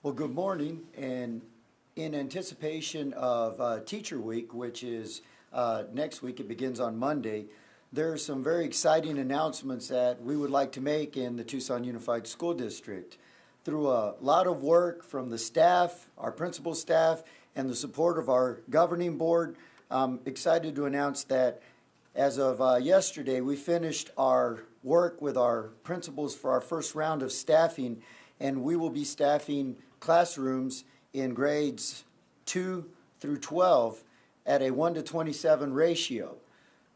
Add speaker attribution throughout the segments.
Speaker 1: Well, good morning, and in anticipation of Teacher Week, which is next week, it begins on Monday, there are some very exciting announcements that we would like to make in the Tucson Unified School District. Through a lot of work from the staff, our principal staff, and the support of our governing board, I'm excited to announce that as of yesterday, we finished our work with our principals for our first round of staffing, and we will be staffing classrooms in grades 2 through 12 at a 1:27 ratio.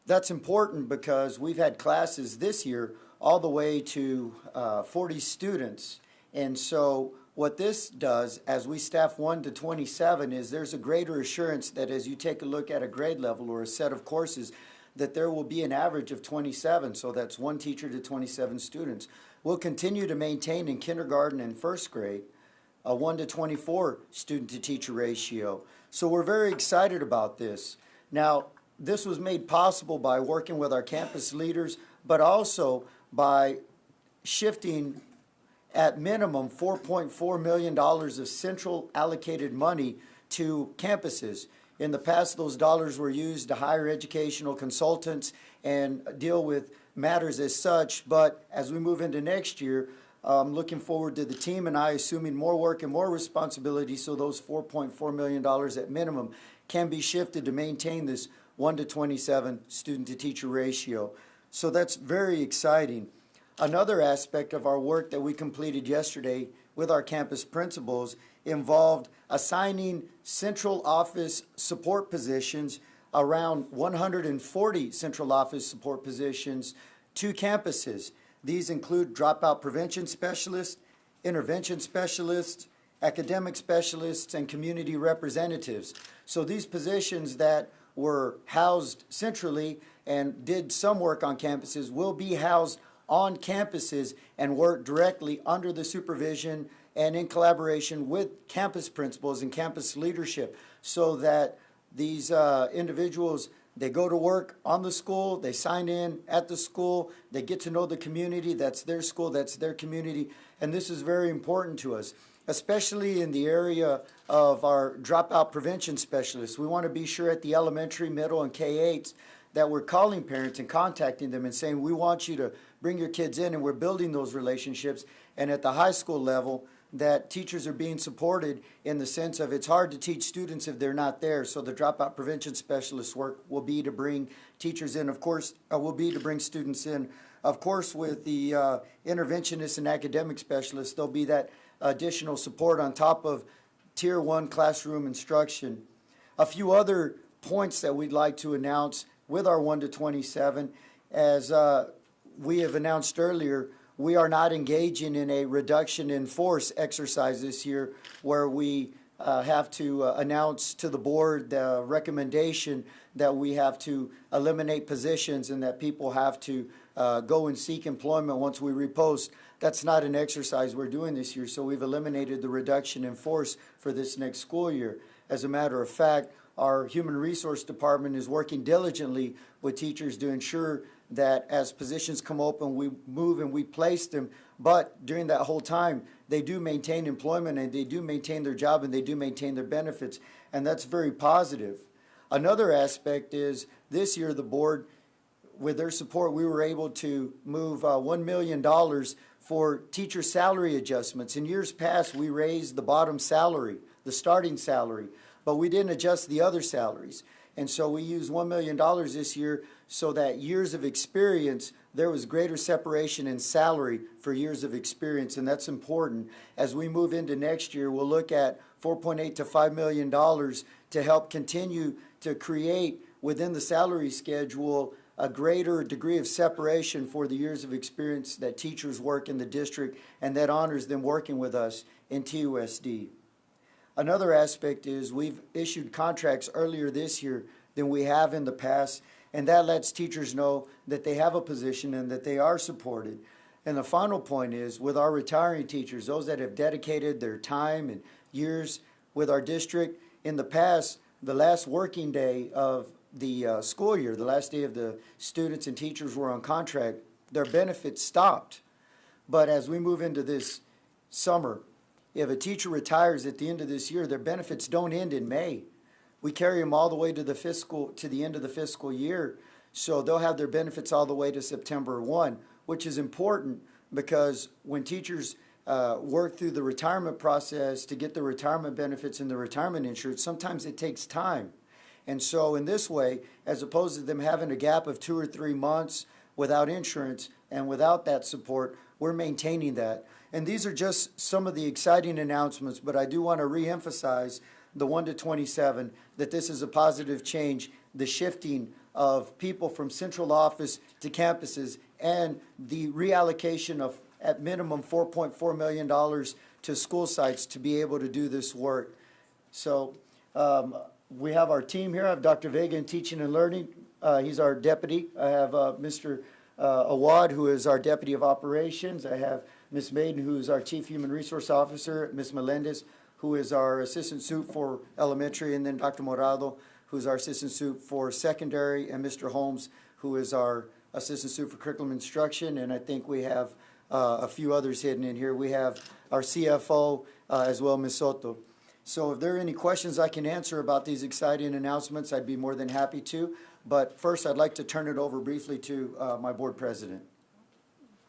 Speaker 1: That's important because we've had classes this year all the way to 40 students. And so what this does as we staff 1:27 is there's a greater assurance that as you take a look at a grade level or a set of courses, that there will be an average of 27, so that's one teacher to 27 students. We'll continue to maintain in kindergarten and first grade a 1:24 student to teacher ratio. So we're very excited about this. Now, this was made possible by working with our campus leaders, but also by shifting at minimum $4.4 million of central allocated money to campuses. In the past, those dollars were used to hire educational consultants and deal with matters as such, but as we move into next year, I'm looking forward to the team and I assuming more work and more responsibility so those $4.4 million at minimum can be shifted to maintain this 1:27 student to teacher ratio. So that's very exciting. Another aspect of our work that we completed yesterday with our campus principals involved assigning central office support positions, around 140 central office support positions to campuses. These include dropout prevention specialists, intervention specialists, academic specialists, and community representatives. So these positions that were housed centrally and did some work on campuses will be housed on campuses and work directly under the supervision and in collaboration with campus principals and campus leadership so that these individuals, they go to work on the school, they sign in at the school, they get to know the community, that's their school, that's their community, and this is very important to us, especially in the area of our dropout prevention specialists. We want to be sure at the elementary, middle, and K-8s that we're calling parents and contacting them and saying, we want you to bring your kids in, and we're building those relationships. And at the high school level, that teachers are being supported in the sense of it's hard to teach students if they're not there. So the dropout prevention specialist work will be to bring teachers in, of course, will be to bring students in. Of course, with the interventionists and academic specialists, there'll be that additional support on top of Tier 1 classroom instruction. A few other points that we'd like to announce with our 1:27, as we have announced earlier, we are not engaging in a reduction in force exercise this year where we have to announce to the board the recommendation that we have to eliminate positions and that people have to go and seek employment once we repost. That's not an exercise we're doing this year, so we've eliminated the reduction in force for this next school year. As a matter of fact, our Human Resource Department is working diligently with teachers to ensure that as positions come open, we move and we place them. But during that whole time, they do maintain employment and they do maintain their job and they do maintain their benefits. And that's very positive. Another aspect is this year the board, with their support, we were able to move $1 million for teacher salary adjustments. In years past, we raised the bottom salary, the starting salary, but we didn't adjust the other salaries. And so we used $1 million this year so that years of experience, there was greater separation in salary for years of experience, and that's important. As we move into next year, we'll look at $4.8 to $5 million to help continue to create within the salary schedule a greater degree of separation for the years of experience that teachers work in the district and that honors them working with us in TUSD. Another aspect is we've issued contracts earlier this year than we have in the past, and that lets teachers know that they have a position and that they are supported. And the final point is with our retiring teachers, those that have dedicated their time and years with our district, in the past, the last working day of the school year, the last day of the students and teachers were on contract, their benefits stopped. But as we move into this summer, if a teacher retires at the end of this year, their benefits don't end in May. We carry them all the way to the end of the fiscal year. So they'll have their benefits all the way to September 1, which is important because when teachers work through the retirement process to get the retirement benefits and the retirement insurance, sometimes it takes time. And so in this way, as opposed to them having a gap of 2 or 3 months without insurance and without that support, we're maintaining that. And these are just some of the exciting announcements, but I do want to reemphasize the 1 to 27, that this is a positive change, the shifting of people from central office to campuses, and the reallocation of, at minimum, $4.4 million to school sites to be able to do this work. So we have our team here. I have Dr. Vega in Teaching and Learning. He's our deputy. I have Mr. Awad, who is our Deputy of Operations. I have Ms. Maiden, who is our Chief Human Resource Officer, Ms. Melendez, who is our Assistant Sup for Elementary, and then Dr. Morado, who's our Assistant Sup for Secondary, and Mr. Holmes, who is our Assistant Sup for Curriculum Instruction, and I think we have a few others hidden in here. We have our CFO as well, Ms. Soto. So if there are any questions I can answer about these exciting announcements, I'd be more than happy to. But first, I'd like to turn it over briefly to my board president.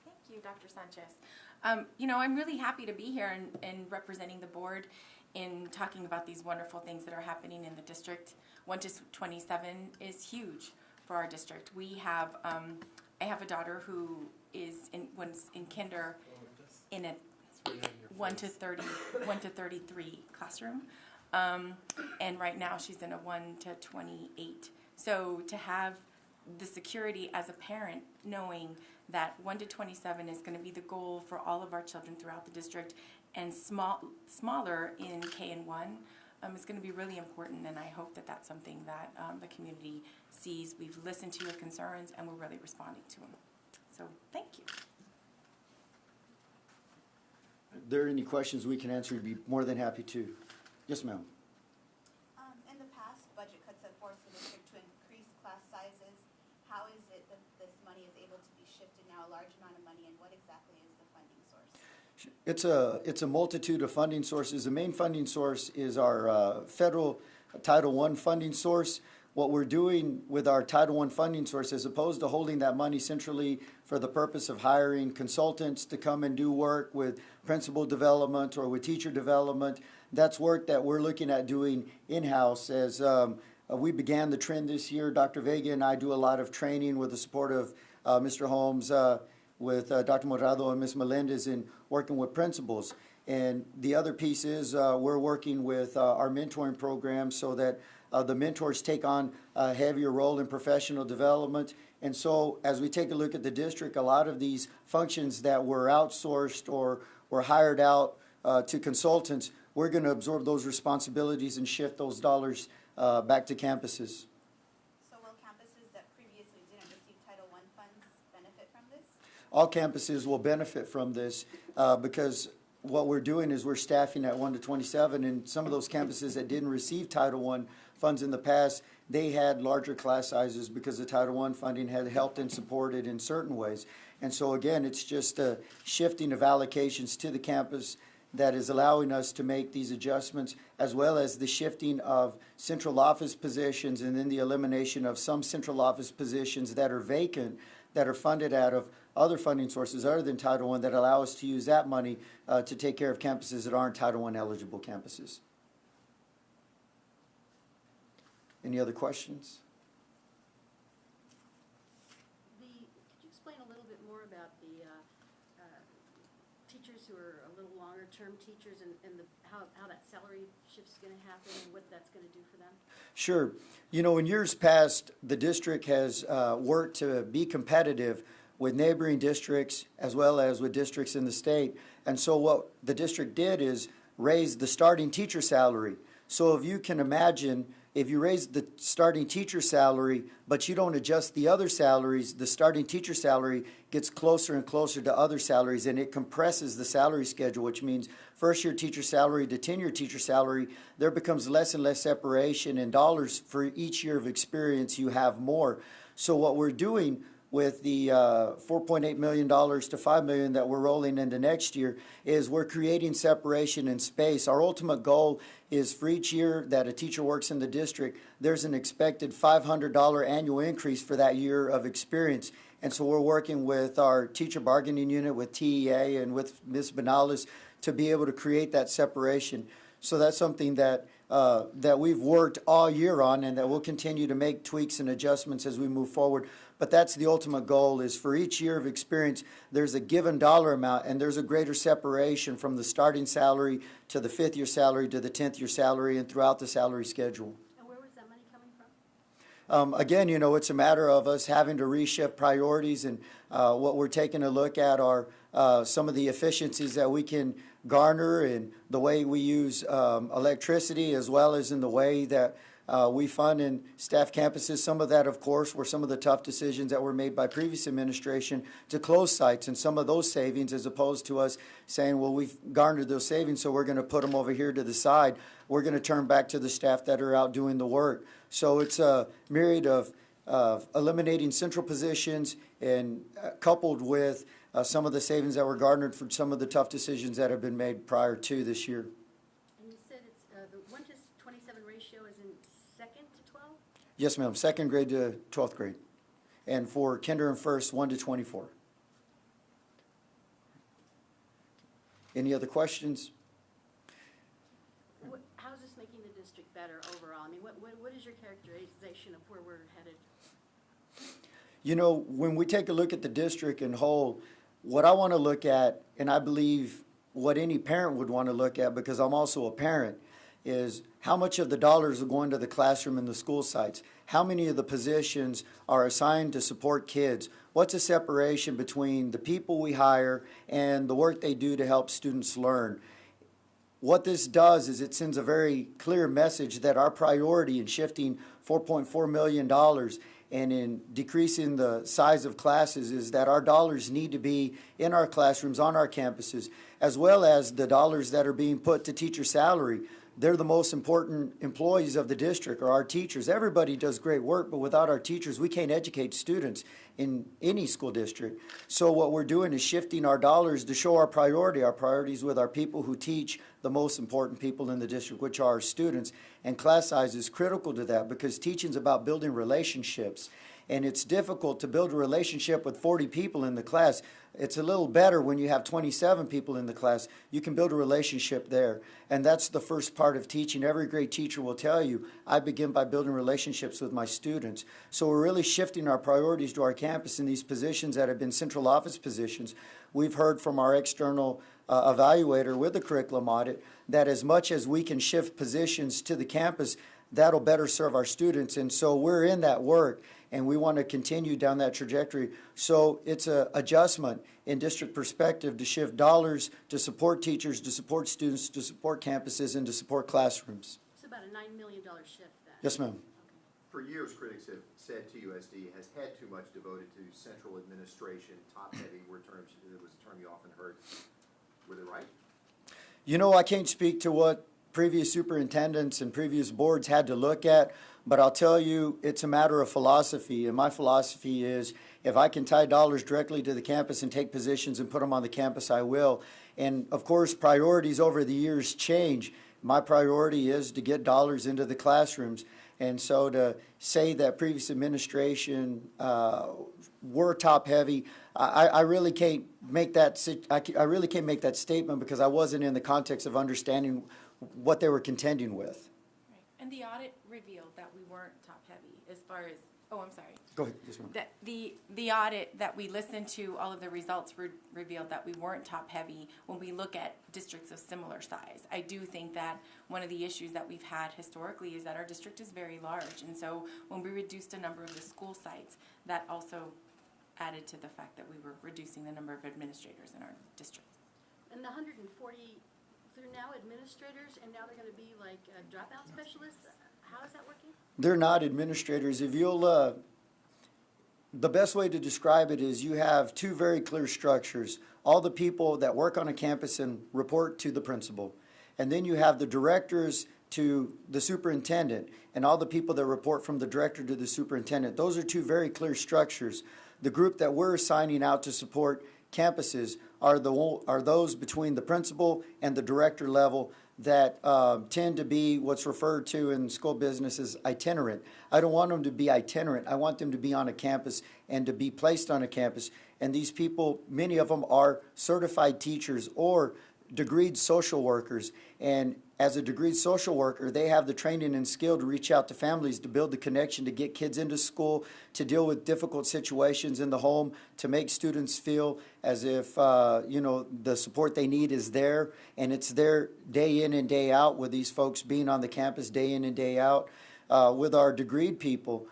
Speaker 2: Thank you, Dr. Sanchez. I'm really happy to be here and representing the board in talking about these wonderful things that are happening in the district. 1 to 27 is huge for our district. We have, I have a daughter who is in kinder in a 1 to 33 classroom, and right now she's in a 1 to 28. So to have the security as a parent, knowing that 1 to 27 is going to be the goal for all of our children throughout the district, and smaller in K and 1 is going to be really important, and I hope that that's something that the community sees. We've listened to your concerns, and we're really responding to them. So thank you.
Speaker 1: If there are any questions we can answer, we'd be more than happy to. Yes, ma'am.
Speaker 3: In the past, budget cuts have forced the district to increase class sizes. How is it that this money is able to be shifted now, a large amount of money, and what exactly is the funding source?
Speaker 1: It's a multitude of funding sources. The main funding source is our federal Title I funding source. What we're doing with our Title I funding source, as opposed to holding that money centrally for the purpose of hiring consultants to come and do work with principal development or with teacher development, that's work that we're looking at doing in-house. As we began the trend this year, Dr. Vega and I do a lot of training with the support of Mr. Holmes, with Dr. Morado and Ms. Melendez in working with principals. And the other piece is we're working with our mentoring program so that the mentors take on a heavier role in professional development. And so as we take a look at the district, a lot of these functions that were outsourced or were hired out to consultants, we're going to absorb those responsibilities and shift those dollars back to campuses.
Speaker 3: So will campuses that previously didn't receive Title I funds benefit from this?
Speaker 1: All campuses will benefit from this because what we're doing is we're staffing at 1 to 27, and some of those campuses that didn't receive Title I funds in the past, they had larger class sizes because the Title I funding had helped and supported in certain ways. And so again, it's just a shifting of allocations to the campus that is allowing us to make these adjustments, as well as the shifting of central office positions and then the elimination of some central office positions that are vacant, that are funded out of other funding sources other than Title I that allow us to use that money to take care of campuses that aren't Title I eligible campuses. Any other questions?
Speaker 4: Could you explain a little bit more about the teachers who are a little longer-term teachers and how that salary shift is going to happen and what that's going to do for them?
Speaker 1: Sure. You know, in years past, the district has worked to be competitive with neighboring districts as well as with districts in the state. And so what the district did is raise the starting teacher salary. So if you can imagine, if you raise the starting teacher salary, but you don't adjust the other salaries, the starting teacher salary gets closer and closer to other salaries, and it compresses the salary schedule, which means first-year teacher salary to 10-year teacher salary, there becomes less and less separation in dollars for each year of experience you have more. So what we're doing with the $4.8 million to $5 million that we're rolling into next year is we're creating separation in space. Our ultimate goal is for each year that a teacher works in the district, there's an expected $500 annual increase for that year of experience. And so we're working with our teacher bargaining unit, with TEA, and with Ms. Benales to be able to create that separation. So that's something that we've worked all year on, and that we'll continue to make tweaks and adjustments as we move forward. But that's the ultimate goal, is for each year of experience, there's a given dollar amount, and there's a greater separation from the starting salary to the 5th year salary to the 10th year salary and throughout the salary schedule.
Speaker 4: And where was that money coming from?
Speaker 1: Again, it's a matter of us having to reshift priorities, and what we're taking a look at are some of the efficiencies that we can garner in the way we use electricity, as well as in the way that we fund and staff campuses. Some of that, of course, were some of the tough decisions that were made by previous administration to close sites, and some of those savings, as opposed to us saying, well, we've garnered those savings, so we're going to put them over here to the side. We're going to turn back to the staff that are out doing the work. So it's a myriad of eliminating central positions, and coupled with some of the savings that were garnered from some of the tough decisions that have been made prior to this year.
Speaker 4: And you said it's the 1 to 27 ratio is in 2nd to 12?
Speaker 1: Yes, ma'am. 2nd grade to 12th grade. And for kinder and first, 1 to 24. Any other questions?
Speaker 4: How is this making the district better overall? I mean, what is your characterization of where we're headed?
Speaker 1: When we take a look at the district in whole, what I want to look at, and I believe what any parent would want to look at, because I'm also a parent, is how much of the dollars are going to the classroom and the school sites. How many of the positions are assigned to support kids? What's a separation between the people we hire and the work they do to help students learn? What this does is it sends a very clear message that our priority in shifting $4.4 million and in decreasing the size of classes is that our dollars need to be in our classrooms, on our campuses, as well as the dollars that are being put to teacher salary. They're the most important employees of the district, or our teachers. Everybody does great work, but without our teachers, we can't educate students in any school district. So what we're doing is shifting our dollars to show our priorities with our people who teach the most important people in the district, which are our students. And class size is critical to that, because teaching is about building relationships. And it's difficult to build a relationship with 40 people in the class. It's a little better when you have 27 people in the class. You can build a relationship there. And that's the first part of teaching. Every great teacher will tell you, I begin by building relationships with my students. So we're really shifting our priorities to our campus in these positions that have been central office positions. We've heard from our external evaluator with the curriculum audit that as much as we can shift positions to the campus, that'll better serve our students. And so we're in that work, and we want to continue down that trajectory. So it's an adjustment in district perspective to shift dollars to support teachers, to support students, to support campuses, and to support classrooms.
Speaker 4: It's about a $9 million shift then.
Speaker 1: Yes, ma'am.
Speaker 5: For years, critics have said TUSD has had too much devoted to central administration, top-heavy, it was a term you often heard. Were they right?
Speaker 1: I can't speak to what previous superintendents and previous boards had to look at, but I'll tell you, it's a matter of philosophy, and my philosophy is if I can tie dollars directly to the campus and take positions and put them on the campus, I will. And, of course, priorities over the years change. My priority is to get dollars into the classrooms. And so to say that previous administration were top-heavy, I really can't make that. I really can't make that statement, because I wasn't in the context of understanding what they were contending with.
Speaker 2: Right. And the audit revealed that we weren't top-heavy as far as, I'm sorry.
Speaker 1: Go ahead. Yes, ma'am.
Speaker 2: That the audit that we listened to, all of the results revealed that we weren't top-heavy when we look at districts of similar size. I do think that one of the issues that we've had historically is that our district is very large, and so when we reduced a number of the school sites, that also added to the fact that we were reducing the number of administrators in our district.
Speaker 4: And the 140, they're now administrators, and now they're going to be like dropout specialists? How is that working?
Speaker 1: They're not administrators. If you'll, the best way to describe it is you have two very clear structures. All the people that work on a campus and report to the principal. And then you have the directors to the superintendent, and all the people that report from the director to the superintendent. Those are two very clear structures. The group that we're assigning out to support campuses are those between the principal and the director level that tend to be what's referred to in school business as itinerant. I don't want them to be itinerant. I want them to be on a campus and to be placed on a campus. And these people, many of them are certified teachers or degreed social workers. And as a degreed social worker, they have the training and skill to reach out to families, to build the connection, to get kids into school, to deal with difficult situations in the home, to make students feel as if the support they need is there, and it's there day in and day out with these folks being on the campus day in and day out. With our degreed people,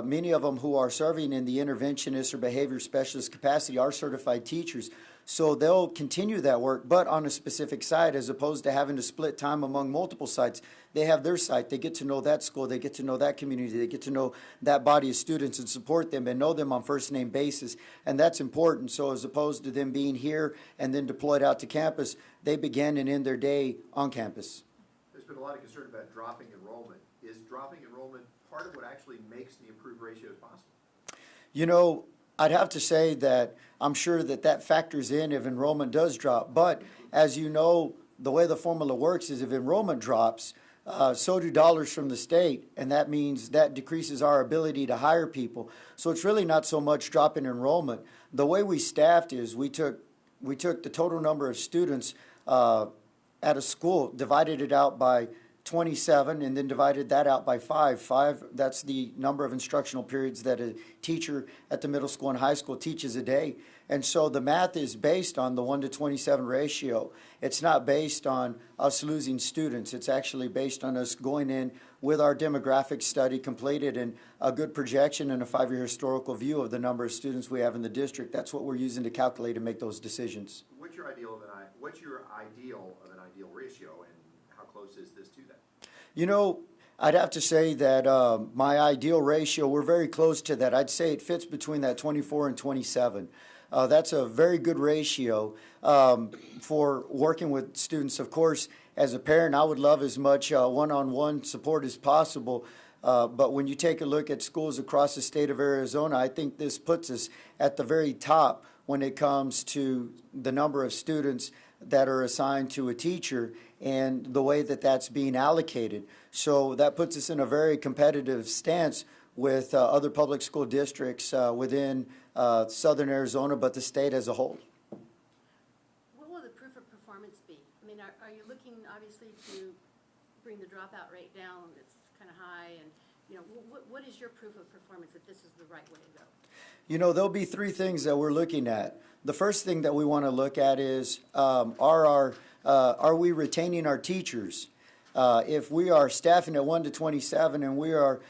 Speaker 1: many of them who are serving in the interventionist or behavior specialist capacity are certified teachers. So they'll continue that work, but on a specific site, as opposed to having to split time among multiple sites. They have their site. They get to know that school. They get to know that community. They get to know that body of students and support them and know them on first-name basis, and that's important. So as opposed to them being here and then deployed out to campus, they begin and end their day on campus.
Speaker 5: There's been a lot of concern about dropping enrollment. Is dropping enrollment part of what actually makes the improved ratios possible?
Speaker 1: I'd have to say that I'm sure that factors in if enrollment does drop. But as you know, the way the formula works is if enrollment drops, so do dollars from the state, and that means that decreases our ability to hire people. So it's really not so much drop in enrollment. The way we staffed is we took the total number of students at a school, divided it out by 27, and then divided that out by 5. That's the number of instructional periods that a teacher at the middle school and high school teaches a day. And so the math is based on the 1-to-27 ratio. It's not based on us losing students. It's actually based on us going in with our demographic study completed and a good projection and a 5-year historical view of the number of students we have in the district. That's what we're using to calculate and make those decisions.
Speaker 5: What's your ideal of an ideal ratio, and how close is this to that?
Speaker 1: I'd have to say that my ideal ratio, we're very close to that. I'd say it fits between that 24 and 27. That's a very good ratio for working with students. Of course, as a parent, I would love as much one-on-one support as possible. But when you take a look at schools across the state of Arizona, I think this puts us at the very top when it comes to the number of students that are assigned to a teacher and the way that that's being allocated. So that puts us in a very competitive stance with other public school districts within southern Arizona, but the state as a whole.
Speaker 4: What will the proof of performance be? I mean, are you looking obviously to bring the dropout rate down? It's kind of high, and what is your proof of performance that this is the right way to go?
Speaker 1: There'll be 3 things that we're looking at. The first thing that we want to look at is are we retaining our teachers? If we are staffing at 1-to-27 and we are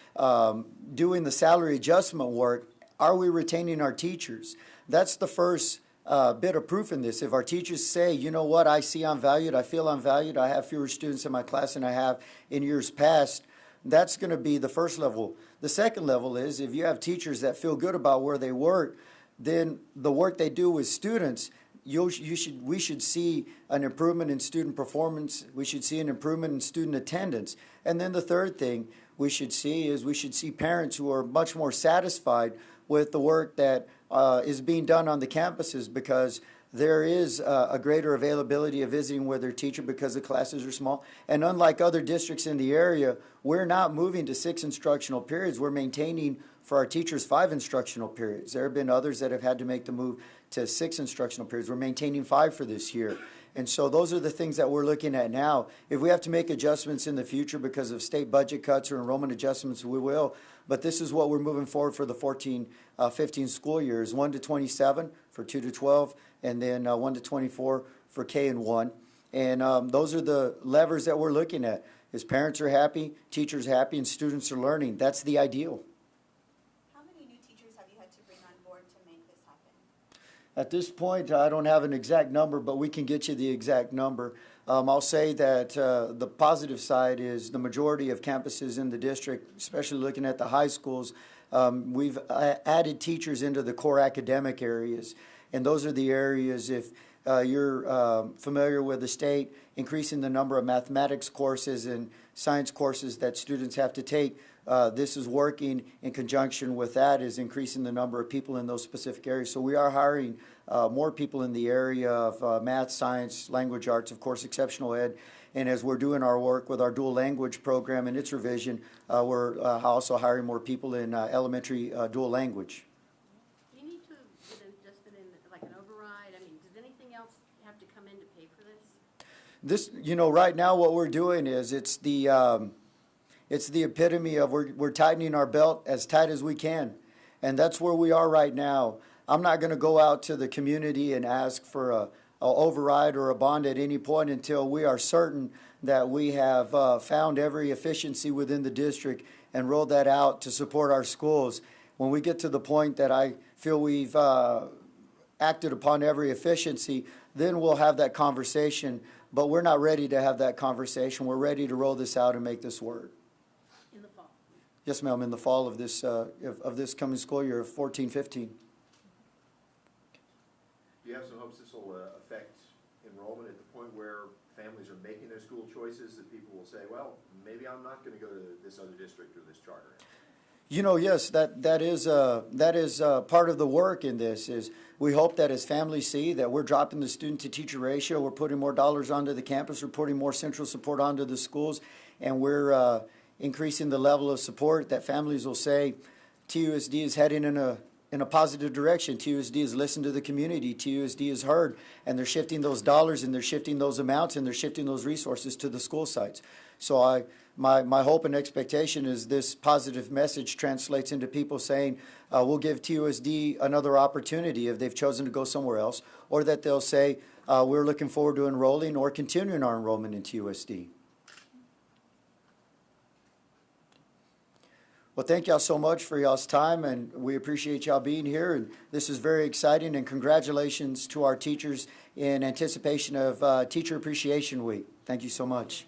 Speaker 1: doing the salary adjustment work, are we retaining our teachers? That's the first bit of proof in this. If our teachers say, you know what, I see I'm valued, I feel I'm valued, I have fewer students in my class than I have in years past, that's going to be the first level. The second level is if you have teachers that feel good about where they work, then the work they do with students, we should see an improvement in student performance. We should see an improvement in student attendance. And then the third thing we should see parents who are much more satisfied with the work that is being done on the campuses, because there is a greater availability of visiting with their teacher because the classes are small. And unlike other districts in the area, we're not moving to 6 instructional periods. We're maintaining for our teachers 5 instructional periods. There have been others that have had to make the move to 6 instructional periods. We're maintaining 5 for this year. And so those are the things that we're looking at now. If we have to make adjustments in the future because of state budget cuts or enrollment adjustments, we will. But this is what we're moving forward for the 14-15 school years, 1-to-27 for 2-to-12, and then 1-to-24 for K and 1. And those are the levers that we're looking at. Is parents are happy, teachers happy, and students are learning. That's the ideal.
Speaker 3: How many new teachers have you had to bring on board to make this happen?
Speaker 1: At this point, I don't have an exact number, but we can get you the exact number. I'll say that the positive side is the majority of campuses in the district, especially looking at the high schools, we've added teachers into the core academic areas. And those are the areas, if you're familiar with the state, increasing the number of mathematics courses and science courses that students have to take. this is working in conjunction with that, is increasing the number of people in those specific areas. So we are hiring more people in the area of math, science, language arts, of course, exceptional ed. And as we're doing our work with our dual language program and its revision, we're also hiring more people in elementary dual language.
Speaker 4: Do you need to get an adjustment in, like an override? I mean, does anything else have to come in to pay for this?
Speaker 1: This, right now what we're doing is it's the epitome of we're tightening our belt as tight as we can. And that's where we are right now. I'm not going to go out to the community and ask for a override or a bond at any point until we are certain that we have found every efficiency within the district and rolled that out to support our schools. When we get to the point that I feel we've acted upon every efficiency, then we'll have that conversation. But we're not ready to have that conversation. We're ready to roll this out and make this work.
Speaker 4: In the fall?
Speaker 1: Yes, ma'am, in the fall of this coming school year of 14-15.
Speaker 5: Do you have some hopes this will affect enrollment at the point where families are making their school choices, that people will say, well, maybe I'm not going to go to this other district or this charter?
Speaker 1: Yes, that is part of the work in this. Is we hope that as families see that we're dropping the student-to-teacher ratio, we're putting more dollars onto the campus, we're putting more central support onto the schools, and we're increasing the level of support, that families will say TUSD is heading in a positive direction. TUSD has listened to the community. TUSD has heard, and they're shifting those dollars, and they're shifting those amounts, and they're shifting those resources to the school sites. So my hope and expectation is this positive message translates into people saying, we'll give TUSD another opportunity if they've chosen to go somewhere else, or that they'll say, we're looking forward to enrolling or continuing our enrollment in TUSD. Well, thank y'all so much for y'all's time, and we appreciate y'all being here. And this is very exciting, and congratulations to our teachers in anticipation of Teacher Appreciation Week. Thank you so much.